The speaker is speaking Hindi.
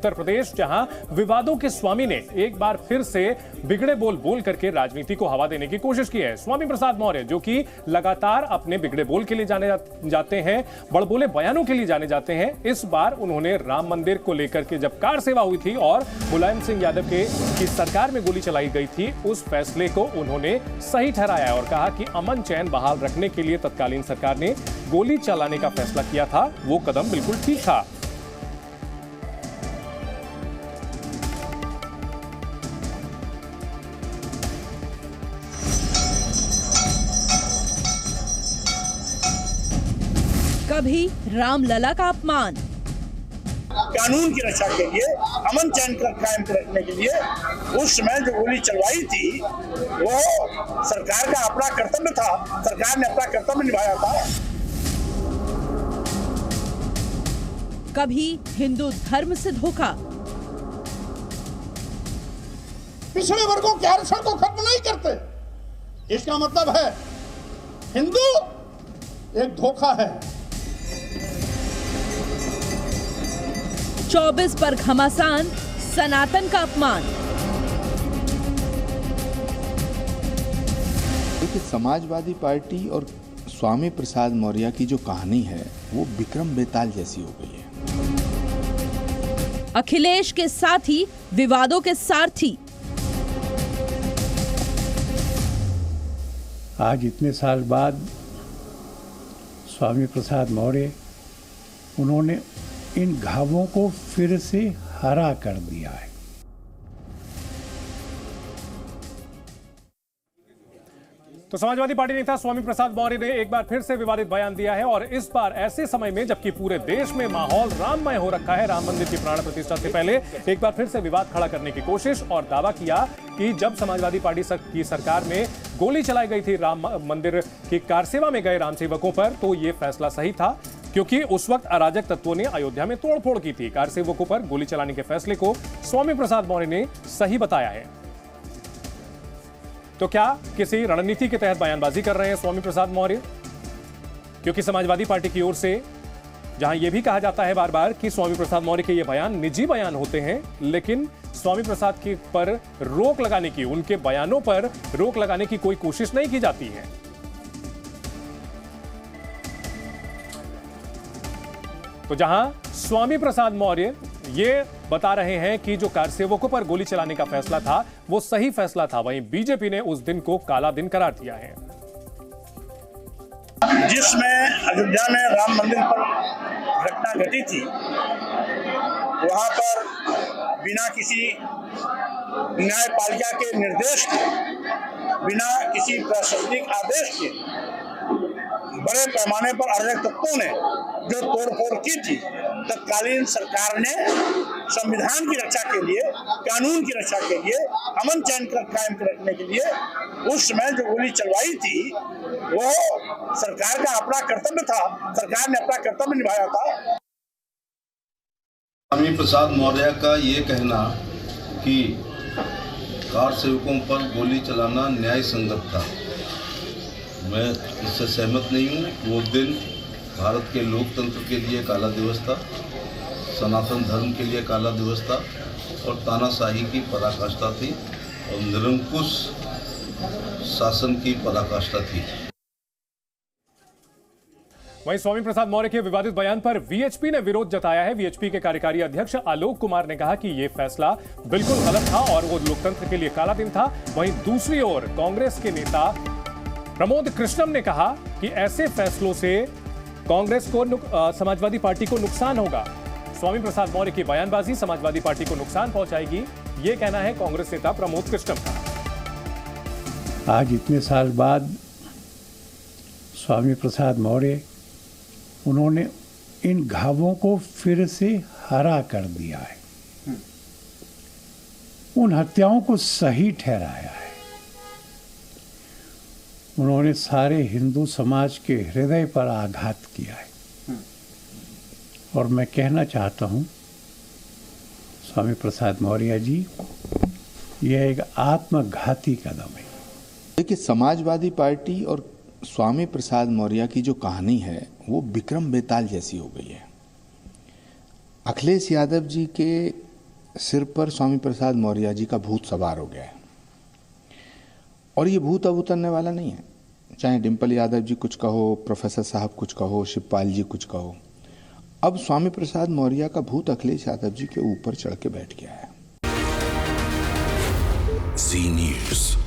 उत्तर प्रदेश, जहां विवादों के स्वामी ने एक बार फिर से बिगड़े बोल बोल करके राजनीति को हवा देने की कोशिश की है। स्वामी प्रसाद मौर्य, जो कि लगातार अपने बिगड़े बोल के लिए जाने जाते हैं, बड़बोले बयानों के लिए जाने जाते हैं, इस बार उन्होंने राम मंदिर को लेकर के जब कार सेवा हुई थी और मुलायम सिंह यादव की सरकार में गोली चलाई गई थी, उस फैसले को उन्होंने सही ठहराया और कहा कि अमन चैन बहाल रखने के लिए तत्कालीन सरकार ने गोली चलाने का फैसला किया था, वो कदम बिल्कुल ठीक था। कभी रामलला का अपमान, कानून की रक्षा के लिए, अमन चैन कायम रखने के लिए उस समय जो गोली चलवाई थी वो सरकार का अपना कर्तव्य था, सरकार ने अपना कर्तव्य निभाया था। कभी हिंदू धर्म से धोखा, पिछड़े वर्गों के आरक्षण को खत्म नहीं करते, इसका मतलब है हिंदू एक धोखा है। 24 पर घमासान, सनातन का अपमान। देखिए, समाजवादी पार्टी और स्वामी प्रसाद मौर्य की जो कहानी है वो विक्रम बेताल जैसी हो गई है। अखिलेश के साथी, विवादों के सारथी। आज इतने साल बाद स्वामी प्रसाद मौर्य, उन्होंने इन घावों को फिर से हरा कर दिया है। तो समाजवादी पार्टी नेता स्वामी प्रसाद मौर्य ने एक बार फिर से विवादित बयान दिया है और इस बार ऐसे समय में जबकि पूरे देश में माहौल राममय हो रखा है, राम मंदिर की प्राण प्रतिष्ठा से पहले एक बार फिर से विवाद खड़ा करने की कोशिश और दावा किया कि जब समाजवादी पार्टी की सरकार में गोली चलाई गई थी राम मंदिर की कार सेवा में गए राम सेवकों पर, तो यह फैसला सही था क्योंकि उस वक्त अराजक तत्वों ने अयोध्या में तोड़फोड़ की थी। कार सेवकों पर गोली चलाने के फैसले को स्वामी प्रसाद मौर्य ने सही बताया है। तो क्या किसी रणनीति के तहत बयानबाजी कर रहे हैं स्वामी प्रसाद मौर्य? क्योंकि समाजवादी पार्टी की ओर से जहां यह भी कहा जाता है बार बार कि स्वामी प्रसाद मौर्य के ये बयान निजी बयान होते हैं, लेकिन स्वामी प्रसाद के पर रोक लगाने की, उनके बयानों पर रोक लगाने की कोई कोशिश नहीं की जाती है। तो जहां स्वामी प्रसाद मौर्य ये बता रहे हैं कि जो कार सेवकों पर गोली चलाने का फैसला था वो सही फैसला था, वहीं बीजेपी ने उस दिन को काला दिन करार दिया है। जिसमें अयोध्या में राम मंदिर पर घटना घटी थी, वहां पर बिना किसी न्यायपालिका के निर्देश के, बिना किसी प्रशासनिक आदेश के बड़े पैमाने पर अराजक तत्वों ने जो तोड़फोड़ की थी, तत्कालीन सरकार ने संविधान की रक्षा के लिए, कानून की रक्षा के लिए, अमन चैन कायम रखने के लिए उस समय जो गोली चलवाई थी वो सरकार का अपना कर्तव्य था, सरकार ने अपना कर्तव्य निभाया था। स्वामी प्रसाद मौर्य का ये कहना कि कार सेवकों पर गोली चलाना न्याय संगत था, मैं इससे सहमत नहीं हूँ। वो दिन भारत के लोकतंत्र के लिए काला दिवस था, सनातन धर्म के लिए काला दिवस था और तानाशाही की पराकाष्ठा थी और निरंकुश शासन की पराकाष्ठा थी। वहीं स्वामी प्रसाद मौर्य के विवादित बयान पर वीएचपी ने विरोध जताया है। वीएचपी के कार्यकारी अध्यक्ष आलोक कुमार ने कहा कि यह फैसला बिल्कुल गलत था और वो लोकतंत्र के लिए काला दिन था। वहीं दूसरी ओर कांग्रेस के नेता प्रमोद कृष्णम ने कहा कि ऐसे फैसलों से कांग्रेस को समाजवादी पार्टी को नुकसान होगा। स्वामी प्रसाद मौर्य की बयानबाजी समाजवादी पार्टी को नुकसान पहुंचाएगी, यह कहना है कांग्रेस नेता प्रमोद कृष्णम का। आज इतने साल बाद स्वामी प्रसाद मौर्य, उन्होंने इन घावों को फिर से हरा कर दिया है, उन हत्याओं को सही ठहराया है। उन्होंने सारे हिंदू समाज के हृदय पर आघात किया है और मैं कहना चाहता हूं स्वामी प्रसाद मौर्य जी, यह एक आत्मघाती कदम है। देखिए, समाजवादी पार्टी और स्वामी प्रसाद मौर्य की जो कहानी है वो विक्रम बेताल जैसी हो गई है। अखिलेश यादव जी के सिर पर स्वामी प्रसाद मौर्य जी का भूत सवार हो गया है और ये भूत अब उतरने वाला नहीं है। चाहे डिम्पल यादव जी कुछ कहो, प्रोफेसर साहब कुछ कहो, शिवपाल जी कुछ कहो, अब स्वामी प्रसाद मौर्य का भूत अखिलेश यादव जी के ऊपर चढ़ के बैठ गया है। जी न्यूज़।